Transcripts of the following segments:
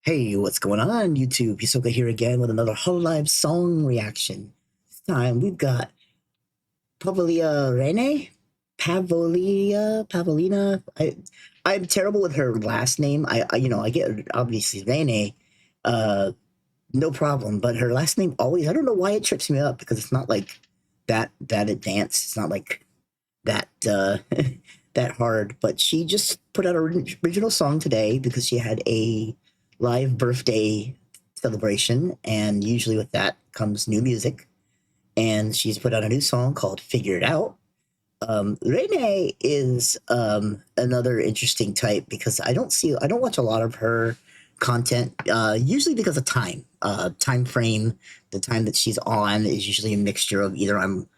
Hey, what's going on, YouTube? Hisoka here again with another Hololive song reaction. This time we've got Pavolia Reine? Pavolina? I'm terrible with her last name. I get obviously Reine, uh, no problem, but her last name always, I don't know why it trips me up because it's not like that advanced. It's not like that, that hard, but she just put out an original song today because she had a live birthday celebration, and usually with that comes new music. And she's put out a new song called "Figure It Out." Rene is another interesting type because I don't watch a lot of her content, usually because of time frame. The time that she's on is usually a mixture of either I'm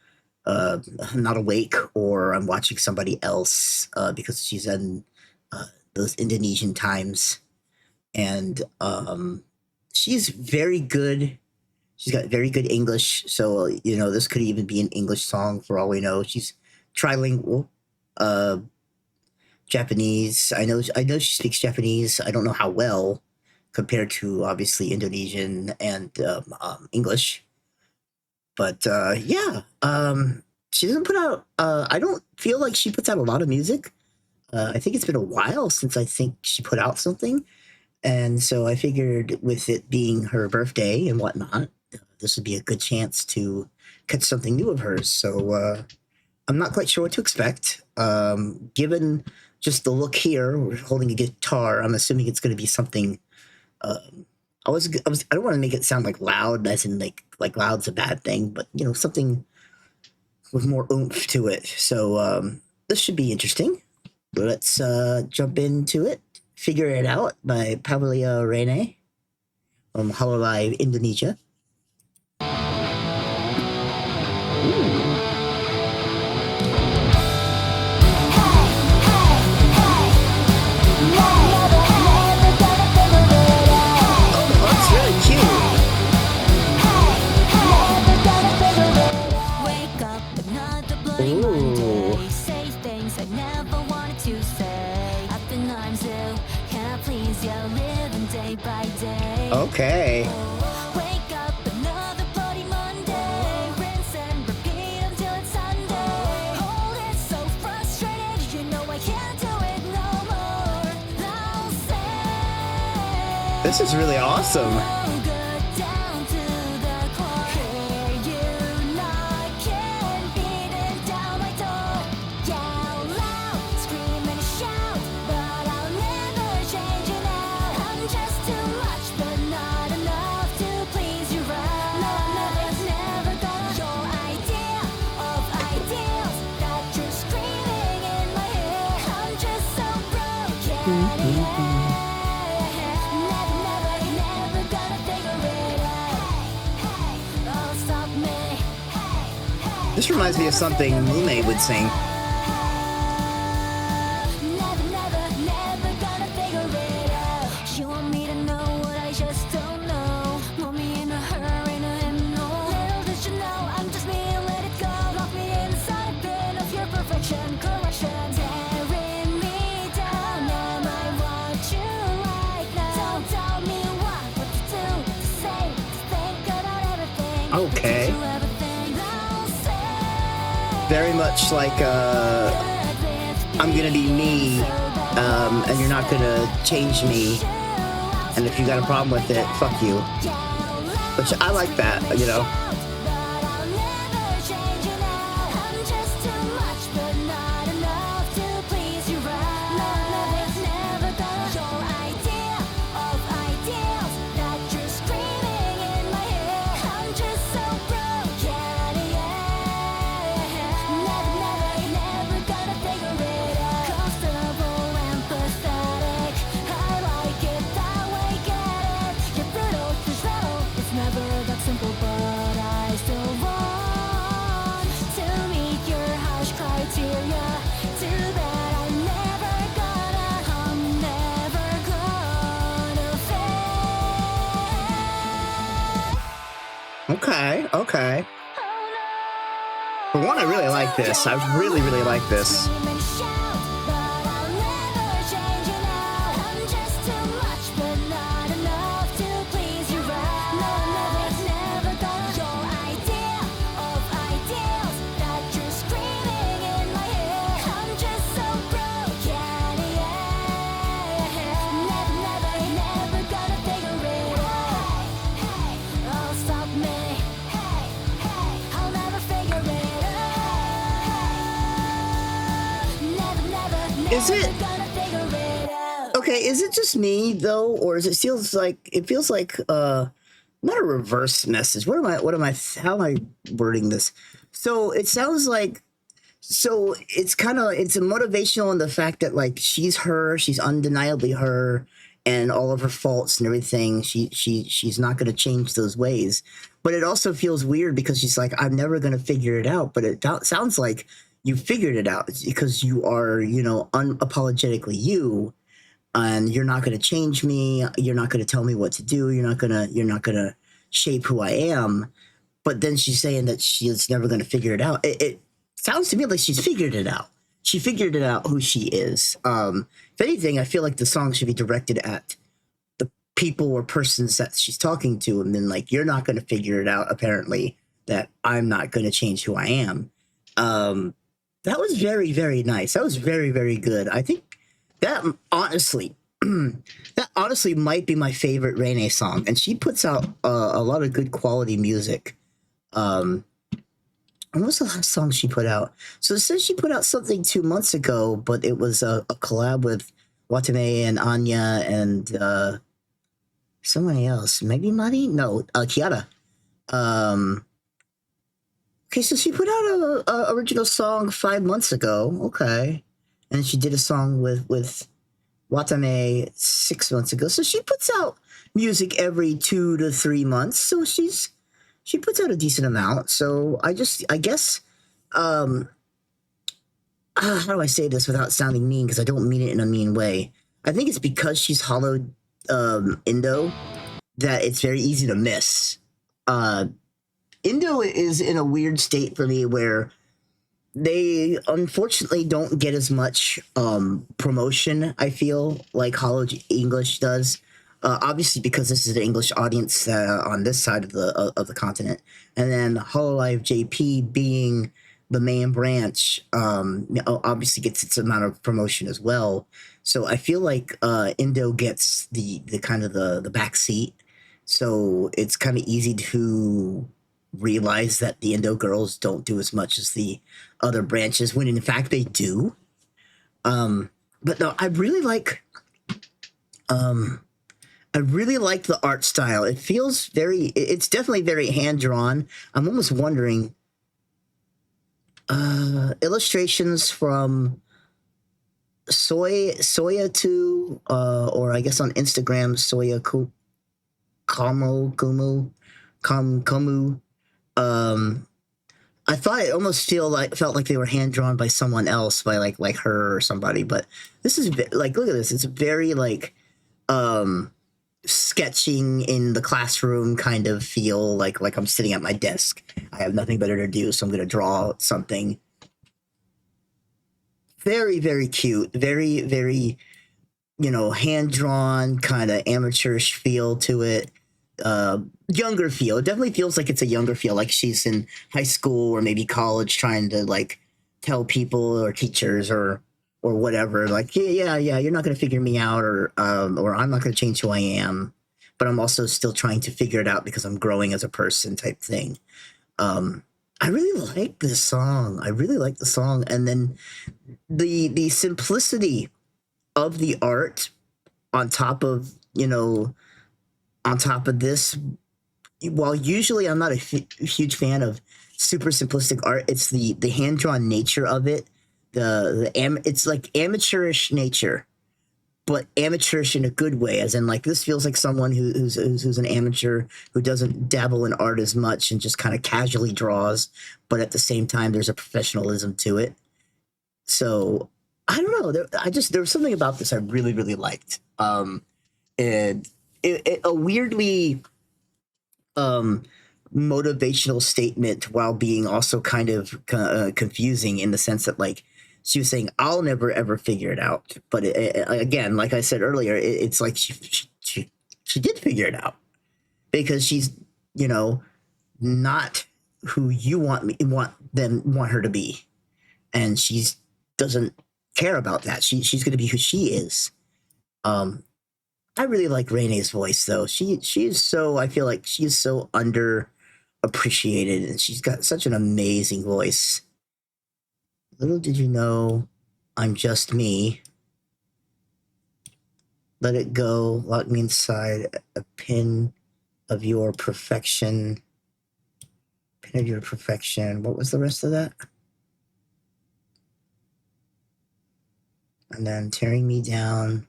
not awake or I'm watching somebody else because she's in those Indonesian times, and she's very good. She's got very good English, so this could even be an English song for all we know. She's trilingual, uh, Japanese. I know she speaks Japanese. I don't know how well compared to obviously Indonesian and English, but yeah, she doesn't put out. I don't feel like she puts out a lot of music. I think it's been a while since I think she put out something. And so I figured with it being her birthday and whatnot, this would be a good chance to catch something new of hers. So I'm not quite sure what to expect. Given just the look here, we're holding a guitar. I'm assuming it's going to be something. I don't want to make it sound like loud, as in like loud's a bad thing, but something with more oomph to it. So this should be interesting. Let's jump into it. Figure It Out by Pavolia Reine from Hololive, Indonesia. Okay. Wake up another bloody Monday, rinse and repeat until it's Sunday. Oh, it's so frustrated, I can't do it no more. I'll say this is really awesome. This reminds me of something Mume would sing. Okay. Very much like I'm gonna be me, and you're not gonna change me. And if you got a problem with it, fuck you. Which I like that, Okay. For one, I really like this. I really like this. Is it okay? Is it just me though, or is it feels like not a reverse message? How am I wording this? So it sounds like it's a motivational in the fact that like she's her, she's undeniably her, and all of her faults and everything. She's not going to change those ways. But it also feels weird because she's like, I'm never going to figure it out. But sounds like you figured it out because you are, unapologetically you, and you're not going to change me. You're not going to tell me what to do. You're not gonna shape who I am. But then she's saying that she's never going to figure it out. It sounds to me like she's figured it out. She figured it out who she is. If anything, I feel like the song should be directed at the people or persons that she's talking to, and then like, you're not going to figure it out. Apparently, that I'm not going to change who I am. That was very, very nice. That was very, very good. I think that honestly, that honestly might be my favorite Reine song, and she puts out a lot of good quality music. Um, when was the last song she put out? So it says she put out something 2 months ago, but it was a collab with Watame and Anya and somebody else. Maybe Mari? No, Kiara. Um, okay, so she put out a original song 5 months ago. Okay, and she did a song with Watame 6 months ago. So she puts out music every 2 to 3 months. So she puts out a decent amount. So I guess, um, how do I say this without sounding mean? Because I don't mean it in a mean way. I think it's because she's hollowed Indo that it's very easy to miss. Uh, Indo is in a weird state for me where they unfortunately don't get as much promotion. I feel like Hollow English does. Obviously, because this is an English audience on this side of the continent, and then Hololive JP being the main branch, obviously gets its amount of promotion as well. So I feel like Indo gets the kind of the back seat. So it's kind of easy to realize that the Indo girls don't do as much as the other branches, when in fact they do. But no, um, I really like the art style. It feels it's definitely very hand drawn. I'm almost wondering, illustrations from Soya 2, or I guess on Instagram, Soya Kamu. Um, I thought it almost felt like they were hand drawn by someone else, by like her or somebody. But this is like, look at this. It's very like sketching in the classroom kind of feel. Like I'm sitting at my desk. I have nothing better to do, so I'm gonna draw something. Very, very cute. Very, very, hand drawn, kind of amateurish feel to it. Younger feel. It definitely feels like it's a younger feel, like she's in high school or maybe college, trying to like tell people or teachers or whatever, like, yeah, you're not gonna figure me out, or I'm not gonna change who I am, but I'm also still trying to figure it out because I'm growing as a person, type thing. Um, I really like this song. I really like the song, and then the simplicity of the art on top of this. While usually I'm not a huge fan of super simplistic art, it's the hand drawn nature of it. It's like amateurish nature, but amateurish in a good way, as in like, this feels like someone who's an amateur who doesn't dabble in art as much and just kind of casually draws, but at the same time there's a professionalism to it. So I don't know. There was something about this I really, really liked. And a weirdly um motivational statement, while being also kind of confusing, in the sense that like, she was saying, I'll never ever figure it out, but again, like I said earlier, it's like she did figure it out, because she's, not who you want her to be, and she's doesn't care about that. She's going to be who she is. um I really like Reine's voice, though. She is so, I feel like she is so underappreciated, and she's got such an amazing voice. Little did you know, I'm just me. Let it go. Lock me inside a pin of your perfection. Pin of your perfection. What was the rest of that? And then tearing me down.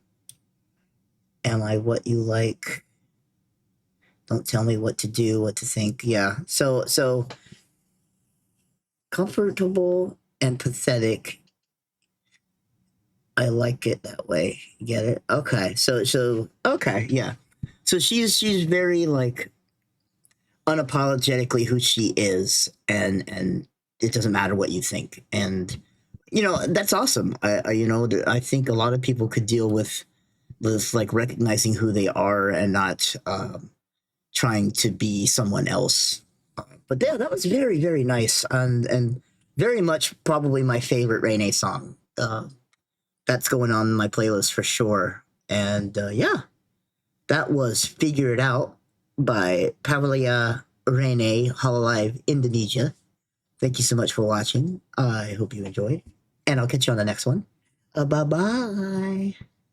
Am I what you like? Don't tell me what to do, what to think. Yeah. So comfortable and pathetic. I like it that way. Get it? Okay. So okay, yeah. So she's very like unapologetically who she is, and it doesn't matter what you think. And that's awesome. I think a lot of people could deal with like recognizing who they are and not trying to be someone else. But yeah, that was very, very nice, and very much probably my favorite Reine song. That's going on my playlist for sure. And yeah, that was Figure It Out by Pavolia Reine, Hololive, Indonesia. Thank you so much for watching. I hope you enjoyed, and I'll catch you on the next one. Bye bye.